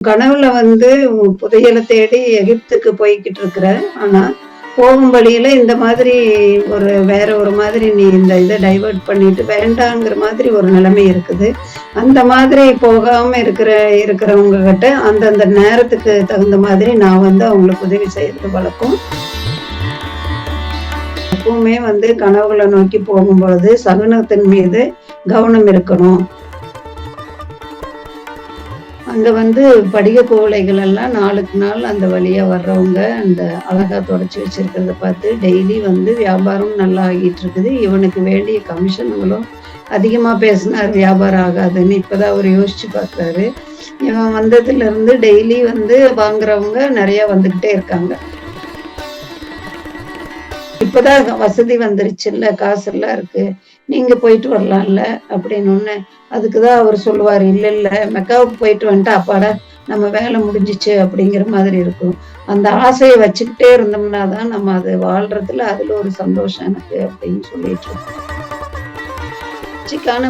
கனவுல வந்து புதையல தேடி எகிப்துக்கு போய்க்கிட்டு இருக்கிற. ஆனா, போகும் வழியில இந்த மாதிரி வேற ஒரு மாதிரி நீ இந்த இத டைவர்ட் பண்ணிட்டு வேண்டாங்கிற மாதிரி ஒரு நிலைமை இருக்குது. அந்த மாதிரி போகாம இருக்கிறவங்க கிட்ட அந்தந்த நேரத்துக்கு தகுந்த மாதிரி நான் வந்து அவங்களுக்கு உதவி செய்யறது வழக்கம். எப்பவுமே வந்து கனவுகள நோக்கி போகும்பொழுது சகுனத்தின் மீது கவனம் இருக்கணும். அங்க வந்து படிக குவளைகள் எல்லாம் நாளுக்கு நாள் அந்த வழியா வர்றவங்க அந்த அழகா தொடச்சு வச்சிருக்கிறத பார்த்து டெய்லி வந்து வியாபாரம் நல்லா ஆகிட்டு இருக்குது. இவனுக்கு வேண்டிய கமிஷன்களும் அதிகமா பேசினார் வியாபாரம் ஆகாதுன்னு. இப்பதான் அவர் யோசிச்சு பார்க்குறாரு. இவன் வந்ததுல இருந்து டெய்லி வந்து வாங்குறவங்க நிறைய வந்துகிட்டே இருக்காங்க. இப்பதான் வசதி வந்துருச்சுல்ல, காசு எல்லாம் இருக்கு, நீங்க போயிட்டு வரலாம்ல அப்படின்னு. அதுக்குதான் அவர் சொல்லுவாரு, இல்ல இல்ல மெக்காவுக்கு போயிட்டு வந்துட்டு அப்பாடா நம்ம வேலை முடிஞ்சிச்சு அப்படிங்கிற மாதிரி இருக்கும். அந்த ஆசையை வச்சுக்கிட்டே இருந்தோம்னா தான் நம்ம அது வாழ்றதுல அதுல ஒரு சந்தோஷம் எனக்கு அப்படின்னு சொல்லிட்டு இருக்கோம்.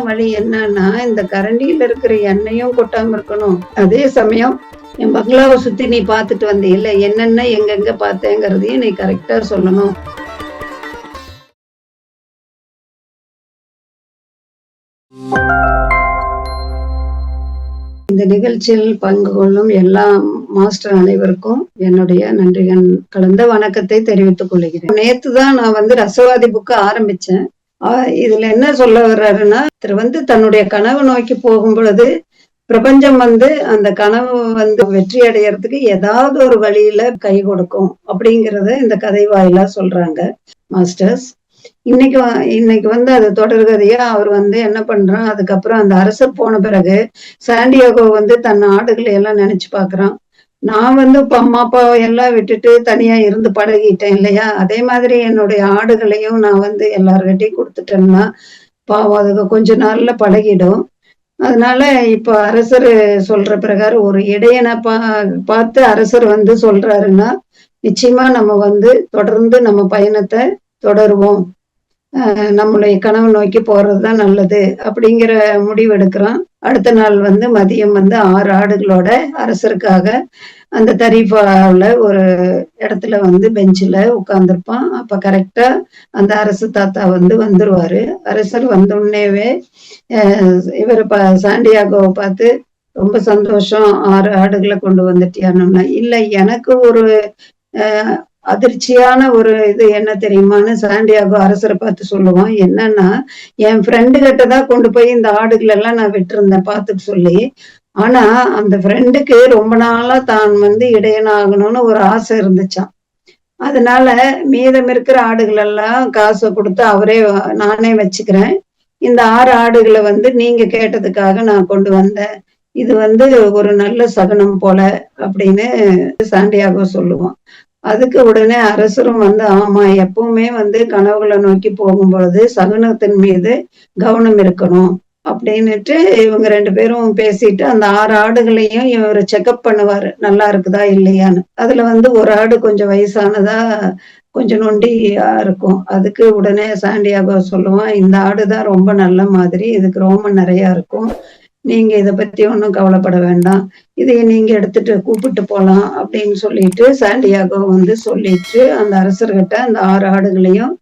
வழி என்னன்னா, இந்த கரண்டியில இருக்கிற எண்ணெயும் கொட்டாம இருக்கணும். அதே சமயம் என் பங்களாவை சுத்தி நீ பாத்துட்டு வந்தீல்ல, என்னென்ன எங்கெங்க பார்த்தேங்கிறதையும் நீ கரெக்டா சொல்லணும். இந்த நிகழ்ச்சியில் பங்கு கொள்ளும் எல்லா மாஸ்டர் அனைவருக்கும் என்னுடைய நன்றிகள் கலந்த வணக்கத்தை தெரிவித்துக் கொள்கிறேன். நேத்துதான் நான் வந்து ரசவாதி புக்கு ஆரம்பிச்சேன். இதுல என்ன சொல்ல வர்றாருன்னா, வந்து தன்னுடைய கனவு நோக்கி போகும் பொழுது பிரபஞ்சம் வந்து அந்த கனவு வந்து வெற்றி அடையறதுக்கு ஏதாவது ஒரு வழியில கை கொடுக்கும் அப்படிங்கறத இந்த கதை வாயிலா சொல்றாங்க மாஸ்டர்ஸ். இன்னைக்கு வந்து அது தொடர்கதையா அவர் வந்து என்ன பண்றான், அதுக்கப்புறம் அந்த அரசர் போன பிறகு சாண்டியாகோ வந்து தன் ஆடுகளை எல்லாம் நினைச்சு பாக்குறான். நான் வந்து இப்ப அம்மா அப்பா எல்லாம் விட்டுட்டு தனியா இருந்து பழகிட்டேன் இல்லையா, அதே மாதிரி என்னுடைய ஆடுகளையும் நான் வந்து எல்லார்கிட்டையும் கொடுத்துட்டேன்னா பாவம் அதுக்கு கொஞ்ச நாள்ல பழகிடும். அதனால இப்ப அரசர் சொல்ற பிரகாரம் ஒரு இடையனை பார்த்து அரசர் வந்து சொல்றாருன்னா, நிச்சயமா நம்ம வந்து தொடர்ந்து நம்ம பயணத்தை தொடருவோம், நம்மளுடைய கனவு நோக்கி போறதுதான் நல்லது அப்படிங்கிற முடிவு எடுக்கிறான். அடுத்த நாள் வந்து மதியம் வந்து 6 ஆடுகளோட அரசருக்காக அந்த தரீஃபாவுல ஒரு இடத்துல வந்து பெஞ்சில உட்கார்ந்துருப்பான். அப்ப கரெக்டா அந்த அரசு தாத்தா வந்து வந்துருவாரு. அரசர் வந்தோடனேவே இவரை சாண்டியாகோவை பார்த்து, ரொம்ப சந்தோஷம் 6 ஆடுகளை கொண்டு வந்துட்டியான்னு. இல்ல எனக்கு ஒரு அதிர்ச்சியான ஒரு இது என்ன தெரியுமான்னு சாண்டியாகோ அரசரை பார்த்து சொல்லுவான். என்னன்னா, என் ஃப்ரெண்டு கிட்டதான் கொண்டு போய் இந்த ஆடுகள் எல்லாம் நான் விட்டுருந்தேன் பார்த்துட்டு சொல்லி. ஆனா அந்த ஃப்ரெண்டுக்கு ரொம்ப நாளா தான் வந்து இடையனாகணும்னு ஒரு ஆசை இருந்துச்சான். அதனால மீதம் இருக்கிற ஆடுகள் எல்லாம் காசை கொடுத்து நானே வச்சுக்கிறேன், இந்த 6 ஆடுகளை வந்து நீங்க கேட்டதுக்காக நான் கொண்டு வந்தேன், இது வந்து ஒரு நல்ல சகுனம் போல அப்படின்னு சாண்டியாகோ சொல்லுவான். அதுக்கு உடனே அரசரும் வந்து, ஆமா எப்பவுமே வந்து கனவுகளை நோக்கி போகும் பொழுது சகுனத்தின் மீது கவனம் இருக்கணும் அப்படின்னுட்டு இவங்க 2 பேரும் பேசிட்டு அந்த 6 ஆடுகளையும் இவர் செக்அப் பண்ணுவாரு, நல்லா இருக்குதா இல்லையான்னு. அதுல வந்து ஒரு ஆடு கொஞ்சம் வயசானதா கொஞ்சம் நொண்டியா இருக்கும். அதுக்கு உடனே சாண்டியாகோ சொல்லுவான், இந்த ஆடுதான் ரொம்ப நல்ல மாதிரி, இதுக்கு ரோமம் நிறைய இருக்கும், நீங்க இதை பத்தி ஒன்றும் கவலைப்பட வேண்டாம், இதைய நீங்க எடுத்துட்டு கூப்பிட்டு போலாம் அப்படின்னு சொல்லிட்டு சாண்டியாகோ வந்து சொல்லிட்டு அந்த அரசர்கிட்ட அந்த 6 ஆடுகளையும்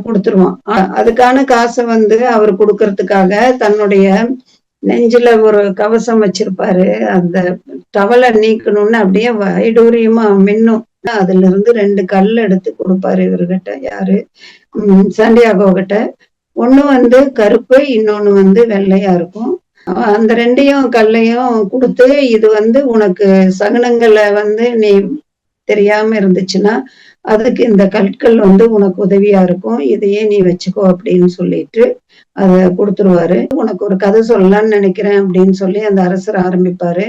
கொடுத்துருவான். அதுக்கான காசை வந்து அவர் கொடுக்கறதுக்காக தன்னுடைய நெஞ்சில ஒரு கவசம் வச்சிருப்பாரு. அந்த டவலை நீக்கணும்னு அப்படியே வைடூரியமா மின்னும். அதுல இருந்து 2 கல் எடுத்து கொடுப்பாரு இவர்கிட்ட. யாரு? சாண்டியாகோ கிட்ட. ஒண்ணு வந்து கருப்பு, இன்னொன்னு வந்து வெள்ளையா இருக்கும். அந்த 2 கல்லையும் கொடுத்து, இது வந்து உனக்கு சகுனங்களை வந்து நீ தெரியாம இருந்துச்சுன்னா அதுக்கு இந்த கற்கள் வந்து உனக்கு உதவியா இருக்கும், இதையே நீ வச்சுக்கோ அப்படின்னு சொல்லிட்டு அத கொடுத்துருவாரு. உனக்கு ஒரு கதை சொல்லலாம்னு நினைக்கிறேன் அப்படின்னு சொல்லி அந்த அரசர் ஆரம்பிப்பாரு.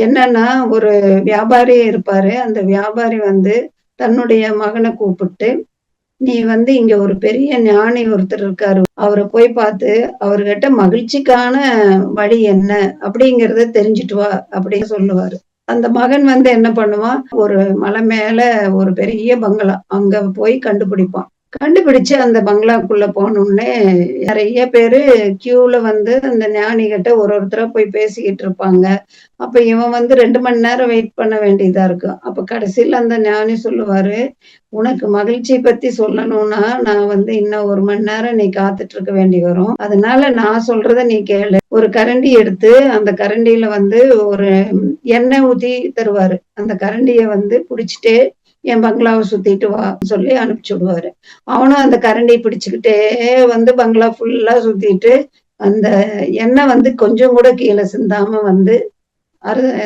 என்னன்னா, ஒரு வியாபாரி இருப்பாரு. அந்த வியாபாரி வந்து தன்னுடைய மகனை கூப்பிட்டு, நீ வந்து இங்க ஒரு பெரிய ஞானி ஒருத்தர் இருக்காரு, அவரை போய் பார்த்து அவர்கிட்ட மகிழ்ச்சிக்கான வழி என்ன அப்படிங்கறத தெரிஞ்சுட்டு வா அப்படின்னு சொல்லுவாரு. அந்த மகன் வந்து என்ன பண்ணுவான், ஒரு மலை மேல ஒரு பெரிய பங்களா, அங்க போய் கண்டுபிடிப்பான். கண்டுபிடிச்சு அந்த பங்களாக்குள்ள போனோனே நெறைய பேரு கியூல வந்து அந்த ஞானிகிட்ட ஒருத்தரா போய் பேசிக்கிட்டு இருப்பாங்க. அப்ப இவன் வந்து 2 மணி நேரம் வெயிட் பண்ண வேண்டியதா இருக்கும். அப்ப கடைசில அந்த ஞானி சொல்லுவாரு, "உனக்கு மகிழ்ச்சிய பத்தி சொல்லணும்னா, நான் வந்து இன்னும் 1 மணி நேரம் நீ காத்துட்டு இருக்க வேண்டி வரும். அதனால நான் சொல்றத நீ கேளு." ஒரு கரண்டி எடுத்து, அந்த கரண்டியில வந்து ஒரு எண்ணெய் ஊத்தி தருவாரு. அந்த கரண்டிய வந்து புடிச்சுட்டே என் பங்களாவ சுத்திட்டு வான்னு சொல்லி அனுப்பிச்சு விடுவாரு. அவனும் அந்த கரண்டிய பிடிச்சுக்கிட்டே வந்து பங்களா ஃபுல்லா சுத்திட்டு, அந்த எண்ணெய் வந்து கொஞ்சம் கூட கீழ சிந்தாம வந்து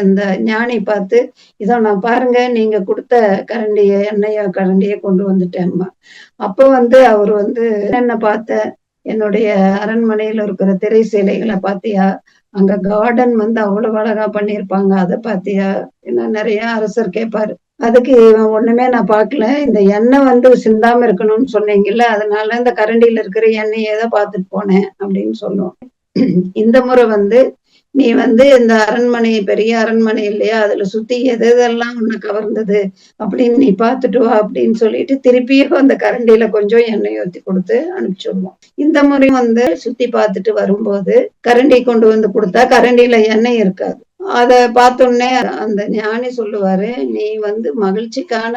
இந்த ஞானி பார்த்து, "இதோ நான் பாருங்க நீங்க குடுத்த கரண்டிய கரண்டிய கொண்டு வந்துட்டேன்பான்." அப்ப வந்து அவரு வந்து, "என்னென்ன பார்த்த? என்னுடைய அரண்மனையில இருக்கிற திரை சீலைகள பார்த்தியா? அங்க கார்டன் வந்து அவ்வளவு அழகா பண்ணியிருப்பாங்க. அத பார்த்தியா?" இன்னும் நெறைய அரசர் கேட்பாரு. அதுக்கு இவன் ஒண்ணுமே நான் பார்க்கல. இந்த எண்ணெய் வந்து சிந்தாம இருக்கணும்னு சொன்னீங்கல்ல, அதனால இந்த கரண்டியில இருக்கிற எண்ணெய தான் பார்த்துட்டு போனேன் அப்படின்னு சொல்லுவான். இந்த முறை வந்து நீ வந்து இந்த அரண்மனை பெரிய அரண்மனை இல்லையா? அதுல சுத்தி எது எதெல்லாம் உன்ன கவர்ந்தது அப்படின்னு நீ பார்த்துட்டு வா அப்படின்னு சொல்லிட்டு திருப்பியும் அந்த கரண்டியில கொஞ்சம் எண்ணெய் ஊத்தி குடுத்து அனுப்பிச்சு விடுவான். இந்த முறை வந்து சுத்தி பார்த்துட்டு வரும்போது, கரண்டி கொண்டு வந்து குடுத்தா கரண்டியில எண்ணெய் இருக்காது. அத பார்த்தோனே அந்த ஞானி சொல்லுவாரு, "நீ வந்து மகிழ்ச்சிக்கான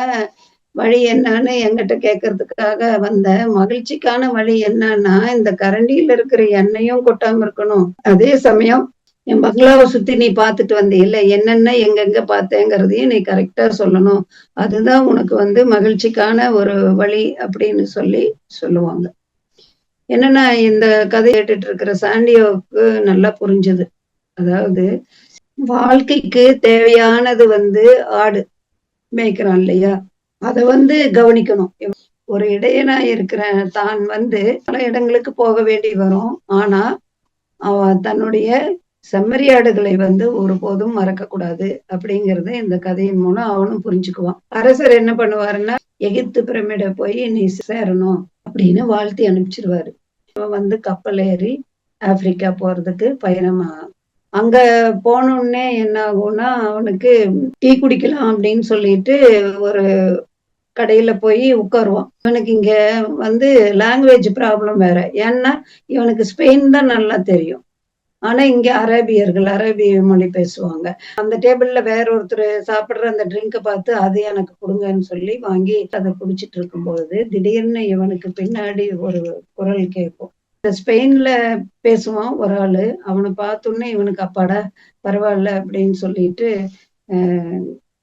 வழி என்னன்னு என்கிட்ட கேட்கறதுக்காக வந்த. மகிழ்ச்சிக்கான வழி என்னன்னா, இந்த கரண்டியில இருக்கிற எண்ணெயும் கொட்டாம இருக்கணும். அதே சமயம் என் பங்களாவ சுத்தி நீ பார்த்துட்டு வந்தீல்ல, என்னென்ன எங்கெங்க பார்த்தேங்கிறதையும் நீ கரெக்ட்டா சொல்லணும். அதுதான் உனக்கு வந்து மகிழ்ச்சிக்கான ஒரு வழி." அப்படின்னு சொல்லி சொல்லுவாங்க. என்னன்னா, இந்த கதை கேட்டுட்டு இருக்கிற சாண்டியோவுக்கு நல்லா புரிஞ்சது. அதாவது வாழ்க்கைக்கு தேவையானது வந்து ஆடு மேய்க்கிறான் இல்லையா? அத வந்து கவனிக்கணும். ஒரு இடையனா இருக்கிற தான் வந்து பல இடங்களுக்கு போக வேண்டி வரும். ஆனா, அவன் தன்னுடைய செம்மறியாடுகளை வந்து ஒருபோதும் மறக்கக்கூடாது அப்படிங்கிறத இந்த கதையின் மூலம் அவனும் புரிஞ்சுக்குவான். அரசர் என்ன பண்ணுவாருன்னா, எகிப்து பிரமிட போய் நீ சேரணும் அப்படின்னு வாழ்த்தி அனுப்பிச்சிருவாரு. அவன் வந்து கப்பல் ஏறி ஆப்பிரிக்கா போறதுக்கு பயணமா அங்க போனோனே என்ன ஆகும்னா, அவனுக்கு டீ குடிக்கலாம் அப்படின்னு சொல்லிட்டு ஒரு கடையில போய் உட்காருவான். இவனுக்கு இங்க வந்து லாங்குவேஜ் ப்ராப்ளம் வேற. ஏன்னா, இவனுக்கு ஸ்பெயின் தான் நல்லா தெரியும். ஆனா, இங்க அரேபியர்கள், அரேபிய மொழி பேசுவாங்க. அந்த டேபிள்ல வேற ஒருத்தரு சாப்பிடுற அந்த ட்ரிங்க பார்த்து, "அது எனக்கு குடுங்கன்னு" சொல்லி வாங்கி அத குடிச்சிட்டு இருக்கும்பொழுது, திடீர்னு இவனுக்கு பின்னாடி ஒரு குரல் கேட்கும். இந்த ஸ்பெயின்ல பேசுவான் ஒரு ஆளு. அவன பார்த்தோனே இவனுக்கு அப்பாடா! பரவால்ல அப்படின்னு சொல்லிட்டு, அ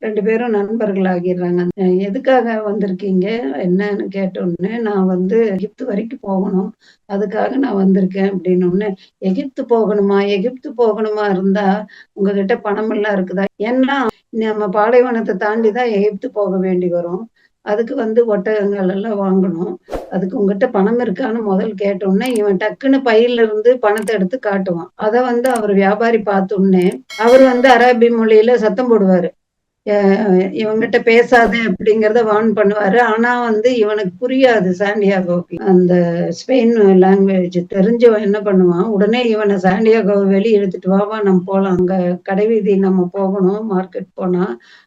2 பேரும் நண்பர்கள் ஆகிர்றாங்க. எதுக்காக வந்திருக்கீங்க?" என்னன்னு கேட்டோனே, "நான் வந்து எகிப்து வரைக்கும் போகணும். அதுக்காக நான் வந்திருக்கேன்" அப்படின்னோனே, "எகிப்து போகணுமா? எகிப்து போகணுமா இருந்தா, உங்ககிட்ட பணமெல்லாம் இருக்குதா?" ஏன்னா, நம்ம பாலைவனத்த தாண்டி தான் எகிப்து போக வேண்டி வரும். அதுக்கு வந்து ஒட்டகங்கள் எல்லாம் வாங்கணும். அதுக்கு உன்கிட்ட பணம் இருக்கான்னு முதல் கேட்டோனே, இவன் டக்குன்னு பையில இருந்து பணத்த எடுத்து காட்டுவான். அத வந்து அவரு வியாபாரி பார்த்தோனே, அவரு வந்து அரேபி மொழியில சத்தம் போடுவாரு. அ இவன்கிட்ட பேசாத அப்படிங்கிறத வார்ன் பண்ணுவாரு. ஆனா வந்து இவனுக்கு புரியாது சாண்டியாகோக்கு. அந்த ஸ்பெயின் லாங்குவேஜ் தெரிஞ்சவன் என்ன பண்ணுவான், உடனே இவன சாண்டியாகோவ வெளிய இழுத்துட்டு வா, வா நம்ம போலாம். அங்க கடைவீதி நம்ம போகணும். மார்க்கெட் போனா,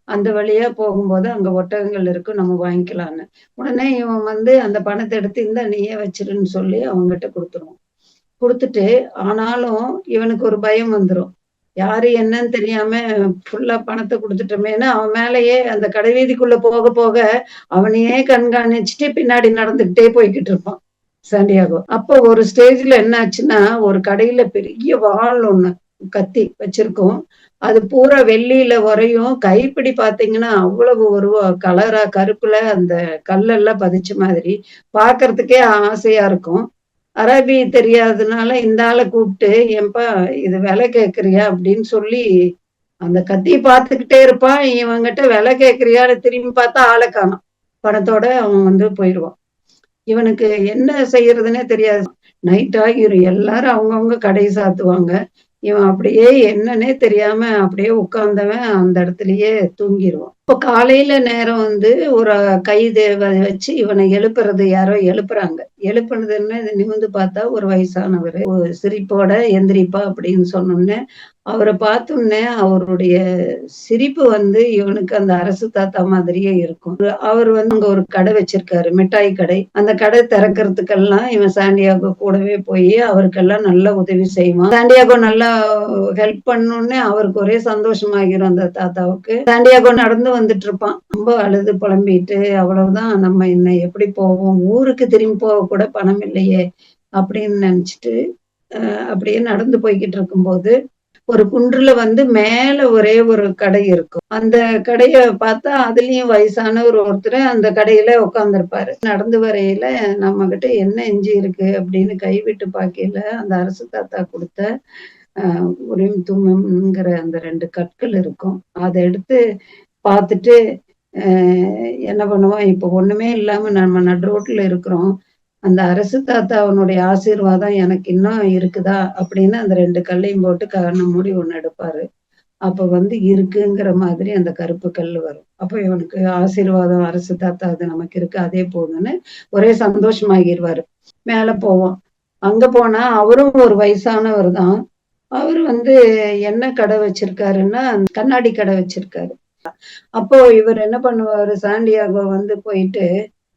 அந்த வழியா போகும்போது அங்க ஒட்டகங்கள் இருக்கு. நம்ம வாங்கிக்கலான்னு. உடனே இவன் வந்து அந்த பணத்த எடுத்து, இந்தா நீயே வச்சுருன்னு சொல்லி அவன்கிட்ட குடுத்துருவான். குடுத்துட்டு, ஆனாலும் இவனுக்கு ஒரு பயம் வந்துரும். யாரு என்னன்னு தெரியாம ஃபுல்லா பணத்த குடுத்துட்டோமேன்னு, அவன் மேலயே அந்த கடைவீதிக்குள்ள போக போக, அவனையே கண்காணிச்சுட்டு பின்னாடி நடந்துகிட்டே போய்க்கிட்டு இருப்பான், சாண்டியாகோ. அப்போ ஒரு ஸ்டேஜ்ல என்ன ஆச்சுன்னா, ஒரு கடையில பெரிய வாள் ஒண்ணு, கத்தி வச்சிருக்கும். அது பூரா வெள்ளியில உறையும். கைப்பிடி பார்த்தீங்கன்னா, அவ்வளவு ஒரு கலரா கருப்புல அந்த கல்லெல்லாம் பதிச்ச மாதிரி, பார்க்கறதுக்கே ஆசையா இருக்கும். அரபி தெரியாததுனால இந்த ஆள கூப்பிட்டு, "ஏம்பா இது விலை கேட்கிறியா?" அப்படின்னு சொல்லி, அந்த கத்திய பார்த்துக்கிட்டே இருப்பான். இவன்கிட்ட விலை கேட்கிறியான்னு திரும்பி பார்த்தா ஆள காணோம். பணத்தோட அவன் வந்து போயிருவான். இவனுக்கு என்ன செய்யறதுன்னே தெரியாது. நைட் ஆகிரும். எல்லாரும் அவங்கவங்க கடைய சாத்துவாங்க. இவன் அப்படியே என்னன்னே தெரியாம அப்படியே உட்கார்ந்தவன் அந்த இடத்திலேயே தூங்கிருவான். இப்போ காலையில நேரம் வந்து ஒரு கைது வச்சு இவனை எழுப்புறது யாரோ எழுப்புறாங்க. எழுப்புனதுன்னு நிமிர்ந்து பார்த்தா ஒரு வயசானவரு. ஒரு சிரிப்போட "எந்திரிப்பா" அப்படின்னு சொன்னோனே, அவர பார்த்தோன்னே அவருடைய சிரிப்பு வந்து இவனுக்கு அந்த அரசு தாத்தா மாதிரியே இருக்கும். அவர் வந்து அங்க ஒரு கடை வச்சிருக்காரு. மிட்டாய் கடை. அந்த கடை திறக்கிறதுக்கெல்லாம் இவன் சாண்டியாகோ கூடவே போயி அவருக்கெல்லாம் நல்லா உதவி செய்வான். சாண்டியாகோ நல்லா ஹெல்ப் பண்ணோனே அவருக்கு ஒரே சந்தோஷமாகிரும் அந்த தாத்தாவுக்கு. சாண்டியாகோ நடந்து வந்துட்டு இருப்பான். ரொம்ப அழுது புலம்பிட்டு, அவ்வளவுதான் நம்ம இன்ன எப்படி போவோம்? ஊருக்கு திரும்பி போக கூட பணம் இல்லையே! அப்படின்னு நெனச்சுட்டு, அப்படியே நடந்து போய்க்கிட்டு இருக்கும்போது ஒரு குன்றுல வந்து மேல ஒரே ஒரு கடை இருக்கும். அந்த கடைய பார்த்தா, அதுலயும் வயசானவர் ஒருத்தரு அந்த கடையில உட்கார்ந்திருப்பாரு. நடந்து வரையில நம்மகிட்ட என்ன எஞ்சி இருக்கு அப்படின்னு கைவிட்டு பார்க்கையில, அந்த அரசு தாத்தா குடுத்த அ உரிம் தும்மிம்ங்கிற அந்த 2 கற்கள் இருக்கும். அத எடுத்து பார்த்துட்டு, அ என்ன பண்ணுவோம், இப்ப ஒண்ணுமே இல்லாம நம்ம நடு ரோட்ல இருக்கிறோம். அந்த அரசு தாத்தாவினுடைய ஆசீர்வாதம் எனக்கு இன்னும் இருக்குதா? அப்படின்னு அந்த 2 கல்லையும் போட்டு கண்ண மூடி ஒண்ணு எடுப்பாரு. அப்ப வந்து இருக்குங்கிற மாதிரி அந்த கருப்பு கல்லு வரும். அப்ப இவனுக்கு ஆசீர்வாதம் அரசு தாத்தா அது நமக்கு இருக்கு. அதே போதும்ன்னு ஒரே சந்தோஷமாகிருவாரு. மேல போவோம். அங்க போனா அவரும் ஒரு வயசானவர் தான். அவரு வந்து என்ன கடை வச்சிருக்காருன்னா, கண்ணாடி கடை வச்சிருக்காரு. அப்போ இவரு என்ன பண்ணுவாரு, சாண்டியாகோ வந்து போயிட்டு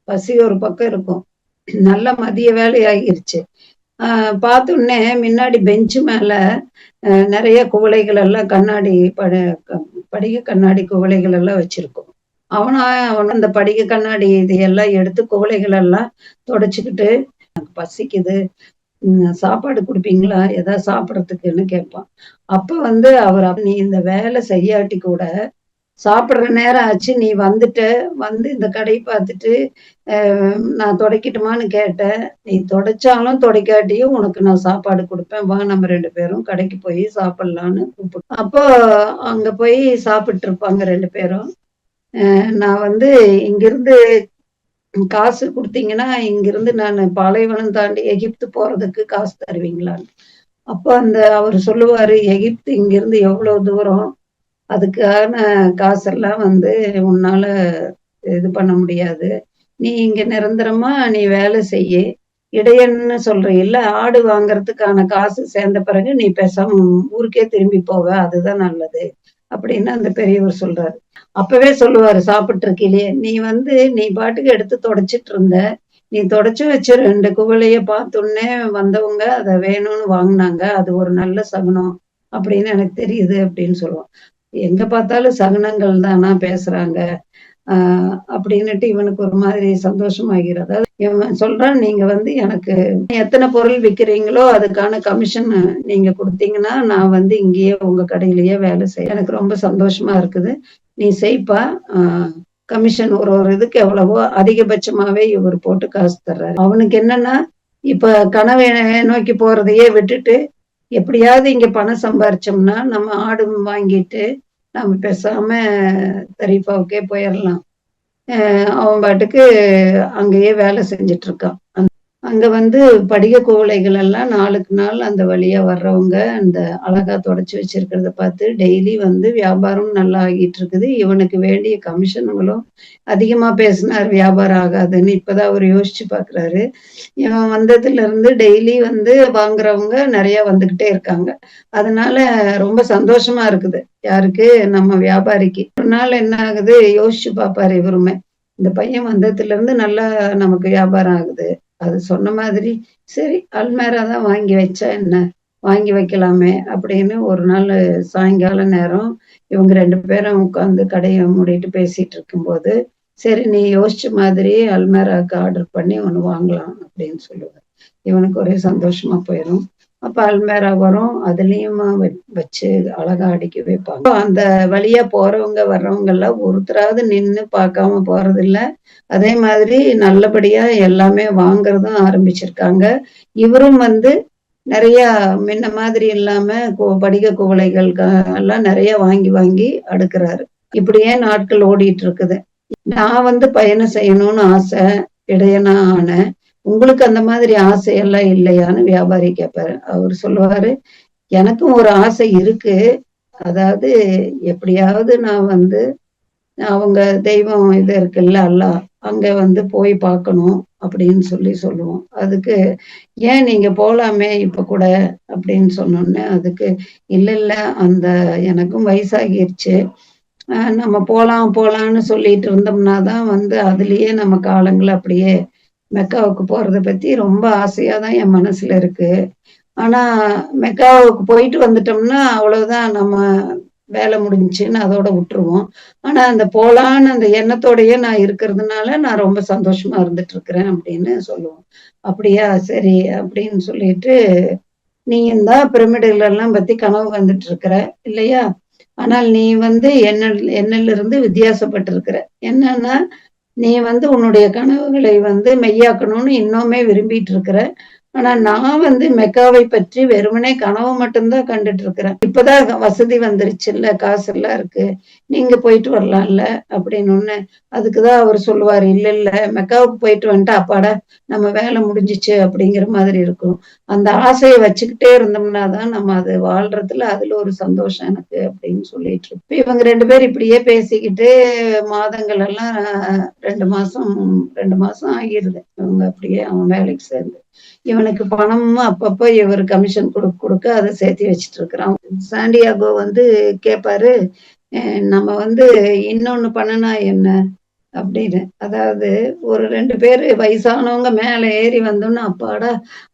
பசி ஒரு பக்கம் இருக்கும். நல்ல மதிய வேலை ஆகிருச்சு. அ பார்த்தோனே முன்னாடி பெஞ்சு மேல நெறைய குவளைகள் எல்லாம் கண்ணாடி படிக கண்ணாடி குவளைகள் எல்லாம் வச்சிருக்கும். அவன் அந்த படிக கண்ணாடி இது எல்லாம் எடுத்து குவளைகள் எல்லாம் தொடச்சுக்கிட்டு, "எனக்கு பசிக்குது. சாப்பாடு குடுப்பீங்களா? ஏதாவது சாப்பிடறதுக்குன்னு" கேட்பான். அப்ப வந்து அவர், "நீ இந்த வேலை செய்யாட்டி கூட சாப்பிடுற நேரம் ஆச்சு. நீ வந்துட்ட. வந்து இந்த கடைய பார்த்துட்டு, நான் தொடைக்கட்டுமான்னு கேட்டேன். நீ தொடைச்சாலும், தொடைக்காட்டியும் உனக்கு நான் சாப்பாடு குடுப்பேன். வா நம்ம 2 பேரும் கடைக்கு போய் சாப்பிடலான்னு" அப்போ அங்க போய் சாப்பிட்டு இருப்பாங்க 2 பேரும். நான் வந்து இங்கிருந்து காசு குடுத்தீங்கன்னா, இங்கிருந்து நானு பாலைவனம் தாண்டி எகிப்து போறதுக்கு காசு தருவீங்களான்னு. அப்ப அவரு சொல்லுவாரு, "எகிப்து இங்கிருந்து எவ்வளோ தூரம்? அதுக்கான காசெல்லாம் வந்து உன்னால இது பண்ண முடியாது. நீ இங்க நிரந்தரமா நீ வேலை செய்யி. இடையன்னு சொல்றீல்ல, ஆடு வாங்குறதுக்கான காசு சேர்ந்த பிறகு நீ பேசாம ஊருக்கே திரும்பி போக. அதுதான் நல்லது." அப்படின்னு அந்த பெரியவர் சொல்றாரு. அப்பவே சொல்லுவாரு சாப்பிட்டு இருக்கையிலேயே, நீ பாட்டுக்கு எடுத்து தொடச்சிட்டு இருந்த. நீ தொடச்சு வச்ச 2 குவளைய பார்த்தோனே வந்தவங்க அத வேணும்னு வாங்குனாங்க. அது ஒரு நல்ல சகுனம் அப்படின்னு எனக்கு தெரியுது அப்படின்னு சொல்லுவான். எங்க பார்த்தாலும் சகுனங்கள் தானா பேசுறாங்க. ஆ அப்படின்னுட்டு இவனுக்கு ஒரு மாதிரி சந்தோஷமாகிறது. அதாவது இவன் சொல்றான், "நீங்க வந்து எனக்கு எத்தன பொருள் விக்கிறீங்களோ, அதுக்கான கமிஷன் நீங்க குடுத்தீங்கன்னா, நான் வந்து இங்கேயே உங்க கடையிலேயே வேலை செய்றேன். எனக்கு ரொம்ப சந்தோஷமா இருக்குது. நீ செய்ப்பா. ஆ கமிஷன் ஒரு ஒரு இதுக்கு எவ்வளவோ அதிகபட்சமாவே இவரு போட்டு காசு தர்றாரு." அவனுக்கு என்னன்னா, இப்ப கனவை நோக்கி போறதையே விட்டுட்டு, எப்படியாவது இங்க பணம் சம்பாரிச்சோம்னா, நம்ம ஆடு வாங்கிட்டு, நம்ம பேசாம தரீஃபாவுக்கே போயிரலாம். அவன் பாட்டுக்கு அங்கேயே வேலை செஞ்சுட்டு இருக்கான். அங்க வந்து படிக குவளைகள் எல்லாம் நாளுக்கு நாள் அந்த வழியா வர்றவங்க அந்த அழகா தொடச்சு வச்சிருக்கிறத பார்த்து டெய்லி வந்து வியாபாரம் நல்லா ஆகிட்டு இருக்குது. இவனுக்கு வேண்டிய கமிஷனுங்களும் அதிகமா பேசினார் வியாபாரம் ஆகாதுன்னு. இப்பதான் அவரு யோசிச்சு பார்க்குறாரு. இவன் வந்ததுல இருந்து டெய்லி வந்து வாங்குறவங்க நெறைய வந்துகிட்டே இருக்காங்க. அதனால ரொம்ப சந்தோஷமா இருக்குது. யாருக்கு? நம்ம வியாபாரிக்கு. ஒரு நாள் என்ன ஆகுது, யோசிச்சு பார்ப்பாரு இவருமே. இந்த பையன் வந்ததுல இருந்து நல்லா நமக்கு வியாபாரம் ஆகுது. அது சொன்ன மாதிரி, சரி அல்மேரா தான் வாங்கி வச்சா என்ன? வாங்கி வைக்கலாமே! அப்படின்னு ஒரு நாளு சாயங்கால நேரம் இவங்க 2 பேரும் உட்கார்ந்து கடைய மூடிட்டு பேசிட்டு இருக்கும்போது, "சரி நீ யோசிச்ச மாதிரி அல்மேராக்கு ஆர்டர் பண்ணி ஒண்ணு வாங்கலாம்" அப்படின்னு சொல்லுவாரு. இவனுக்கு ஒரே சந்தோஷமா போயிரும். அப்ப அல்மேரா வரும். அதுலயுமா வச்சு அழகா அடுக்கி வைப்பாங்க. அந்த வழியா போறவங்க, வர்றவங்கலாம் ஒருத்தராவது நின்னு பார்க்காம போறதில்ல. அதே மாதிரி நல்லபடியா எல்லாமே வாங்குறதும் ஆரம்பிச்சிருக்காங்க. இவரும் வந்து நெறையா முன்ன மாதிரி இல்லாம படிக குவளைகள் எல்லாம் நெறைய வாங்கி வாங்கி அடுக்குறாரு. இப்படியே நாட்கள் ஓடிட்டு இருக்குது. நான் வந்து பயணம் செய்யணும்னு ஆசை. இடையனா ஆனேன். உங்களுக்கு அந்த மாதிரி ஆசையெல்லாம் இல்லையான்னு வியாபாரி கேட்பாரு. அவரு சொல்லுவாரு, "எனக்கும் ஒரு ஆசை இருக்கு. அதாவது எப்படியாவது நான் வந்து அவங்க தெய்வம் இது இருக்குல்ல அல்லாஹ், அங்க வந்து போய் பார்க்கணும். அப்படின்னு சொல்லுவோம். அதுக்கு ஏன் நீங்க போலாமே இப்ப கூட அப்படின்னு சொன்னோன்னே, அதுக்கு இல்ல இல்ல அந்த எனக்கும் வயசாகிருச்சு. நம்ம போலாம் போலான்னு சொல்லிட்டு இருந்தோம்னா தான் வந்து அதுலயே நம்ம காலங்கள அப்படியே மெக்காவுக்கு போறத பத்தி ரொம்ப ஆசையா தான் என் மனசுல இருக்கு. ஆனா மெக்காவுக்கு போயிட்டு வந்துட்டோம்னா அவ்வளவுதான் நம்ம வேலை முடிஞ்சுன்னு அதோட விட்டுருவோம். ஆனா அந்த போலான்னு அந்த எண்ணத்தோடயே நான் இருக்கிறதுனால நான் ரொம்ப சந்தோஷமா இருந்துட்டு இருக்கிறேன் அப்படின்னு சொல்லுவோம். அப்படியா சரி அப்படின்னு சொல்லிட்டு நீயும் தான் பிரமிடுகள் எல்லாம் பத்தி கனவு வந்துட்டு இருக்கிற இல்லையா? ஆனால் நீ வந்து என்னிலிருந்து வித்தியாசப்பட்டிருக்கிற. என்னன்னா, நீ வந்து உன்னுடைய கனவுகளை வந்து மெய்யாக்கணும்னு இன்னுமே விரும்பிட்டு இருக்கிற. ஆனா நான் வந்து மெக்காவை பற்றி வெறுமனே கனவு மட்டும் தான் கண்டுட்டு இருக்கிறேன். இப்பதான் வசதி வந்துருச்சுல்ல, காசெல்லாம் இருக்கு. நீங்க போயிட்டு வரலாம்ல அப்படின்னு. அதுக்குதான் அவர் சொல்லுவாரு, இல்ல இல்ல மெக்காவுக்கு போயிட்டு வந்துட்டா அப்பாடா நம்ம வேலை முடிஞ்சிச்சு அப்படிங்கிற மாதிரி இருக்கும். அந்த ஆசையை வச்சுக்கிட்டே இருந்தோம்னா தான் நம்ம அது வாழ்றதுல அதுல ஒரு சந்தோஷம் எனக்கு அப்படின்னு சொல்லிட்டு இருப்போம். இவங்க 2 பேரும் இப்படியே பேசிக்கிட்டு மாதங்கள் எல்லாம் 2 மாசம் ஆகிருது. இவங்க அப்படியே அவன் வேலைக்கு சேர்ந்து. இவனுக்கு பணமும் அப்பப்போ இவர் கமிஷன் கொடுக்க அதை சேர்த்து வச்சுட்டு இருக்கிறான். சாண்டியாகோ வந்து கேட்பாரு, நம்ம வந்து இன்னொன்னு பண்ணுனா என்ன அப்படின்னு. அதாவது ஒரு 2 பேரு வயசானவங்க மேல ஏறி வந்தோம்னா, அப்பாடா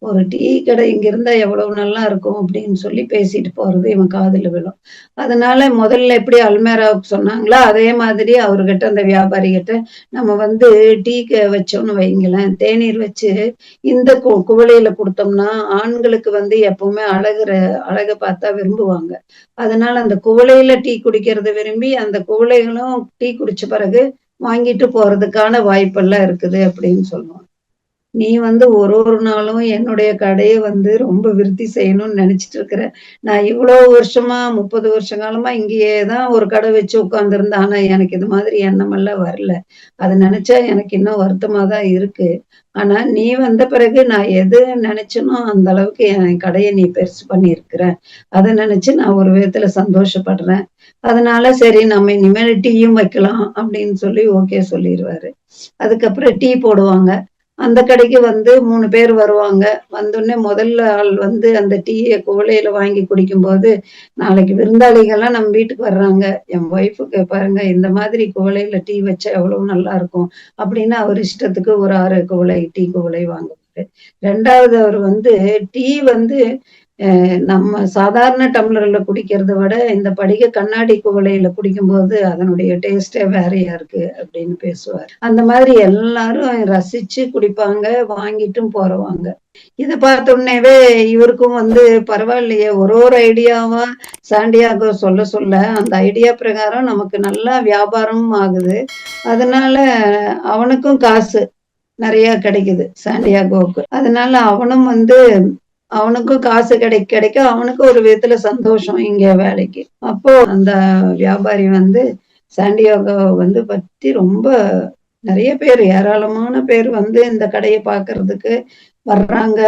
ஒரு டீ கடை இங்க இருந்தா எவ்வளவு நல்லா இருக்கும் அப்படின்னு சொல்லி பேசிட்டு போறது இவன் காதுல விழும். அதனால முதல்ல எப்படி அல்மேராவுக்கு சொன்னாங்களோ, அதே மாதிரி அவர்கிட்ட அந்த வியாபாரி கிட்ட நம்ம வந்து டீ வச்சோம்னு வைங்களேன், தேநீர் வச்சு இந்த குவளையில குடுத்தோம்னா, ஆண்களுக்கு வந்து எப்பவுமே அழக பார்த்தா விரும்புவாங்க. அதனால அந்த குவளையில டீ குடிக்கிறத விரும்பி, அந்த குவளைகளும் டீ குடிச்ச பிறகு வாங்கிட்டு போறதுக்கான வாய்ப்பெல்லாம் இருக்குது அப்படின்னு சொல்லுவான். நீ வந்து ஒரு நாளும் என்னுடைய கடைய வந்து ரொம்ப விருத்தி செய்யணும்னு நினைச்சிட்டு இருக்கிற. நான் இவ்வளவு வருஷமா 30 வருஷ காலமா இங்கேயே தான் ஒரு கடை வச்சு உட்கார்ந்திருந்தேன். ஆனா எனக்கு இது மாதிரி எண்ணமெல்லாம் வரல. அத நினைச்சா எனக்கு இன்னும் வருத்தமா தான் இருக்கு. ஆனா நீ வந்த பிறகு நான் எது நினைச்சேனோ அந்த அளவுக்கு என் கடைய நீ பெருசு பண்ணியிருக்கிற. அத நினைச்சு நான் ஒரு விதத்துல சந்தோஷப்படுறேன். அதனால சரி நம்ம இனிமேல் டீயும் வைக்கலாம் அப்படின்னு சொல்லி ஓகே சொல்லிருவாரு. அதுக்கப்புறம் டீ போடுவாங்க. அந்த கடைக்கு வந்து 3 பேர் வருவாங்க. வந்தோனே முதல்ல ஆள் வந்து அந்த டீய குவளையில வாங்கி குடிக்கும்போது, நாளைக்கு விருந்தாளிகள்லாம் நம்ம வீட்டுக்கு வர்றாங்க. என் ஒய்ஃப்க்கு பாருங்க இந்த மாதிரி குவளையில டீ வச்சா எவ்வளவு நல்லா இருக்கும். அப்படின்னு அவர் இஷ்டத்துக்கு ஒரு 6 குவளை டீ குவளை வாங்குவாரு. 2வது அவர் வந்து டீ வந்து நம்ம சாதாரண டம்ளர்ல குடிக்கிறத விட, இந்த படிக கண்ணாடி குவளையில குடிக்கும்போது அதனுடைய டேஸ்ட்டே வேறையா இருக்கு அப்படின்னு பேசுவாரு. அந்த மாதிரி எல்லாரும் ரசிச்சு குடிப்பாங்க, வாங்கிட்டும் போறவாங்க. இத பார்த்த உடனேவே இவருக்கும் வந்து பரவாயில்லையே ஒரு ஐடியாவா சாண்டியாகோ சொல்ல அந்த ஐடியா பிரகாரம் நமக்கு நல்லா வியாபாரமும் ஆகுது. அதனால அவனுக்கும் காசு நெறைய கிடைக்குது சாண்டியாகோவுக்கு. அதனால அவனும் வந்து அவனுக்கும் காசு கிடைக்க அவனுக்கு ஒரு விதத்துல சந்தோஷம் இங்க வேலைக்கு. அப்போ அந்த வியாபாரி வந்து சாண்டியாகோ வந்து பத்தி ரொம்ப நிறைய பேர் ஏராளமான பேர் வந்து இந்த கடையை பார்க்கறதுக்கு வர்றாங்க.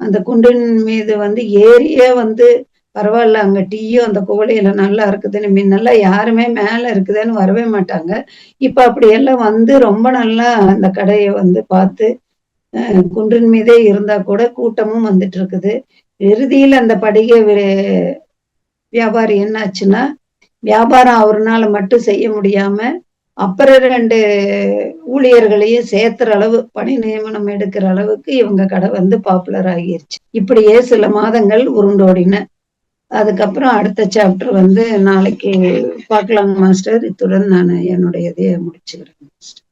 அந்த குன்றின் மீது வந்து ஏறியே வந்து பரவாயில்ல அங்க டீயும் அந்த குவளையில நல்லா இருக்குதுன்னு முன்னெல்லாம் யாருமே மேல இருக்குதுன்னு வரவே மாட்டாங்க. இப்ப அப்படி எல்லாம் வந்து ரொம்ப நல்லா அந்த கடையை வந்து பார்த்து குன்றின் மீதே இருந்தா கூட கூட்டமும் வந்துட்டு இருக்குது. இறுதியில அந்த படிகை வியாபாரி என்னாச்சுன்னா, வியாபாரம் அவர்னால மட்டும் செய்ய முடியாம, அப்புறம் 2 ஊழியர்களையும் சேர்த்துற அளவு பணி நியமனம் எடுக்கிற அளவுக்கு இவங்க கடை வந்து பாப்புலர் ஆகிருச்சு. இப்படியே சில மாதங்கள் உருண்டோடின. அதுக்கப்புறம் அடுத்த சாப்டர் வந்து நாளைக்கு பார்க்கலாம் மாஸ்டர். இத்துடன் நான் என்னுடைய இதைய முடிச்சுக்கிறேன் மாஸ்டர்.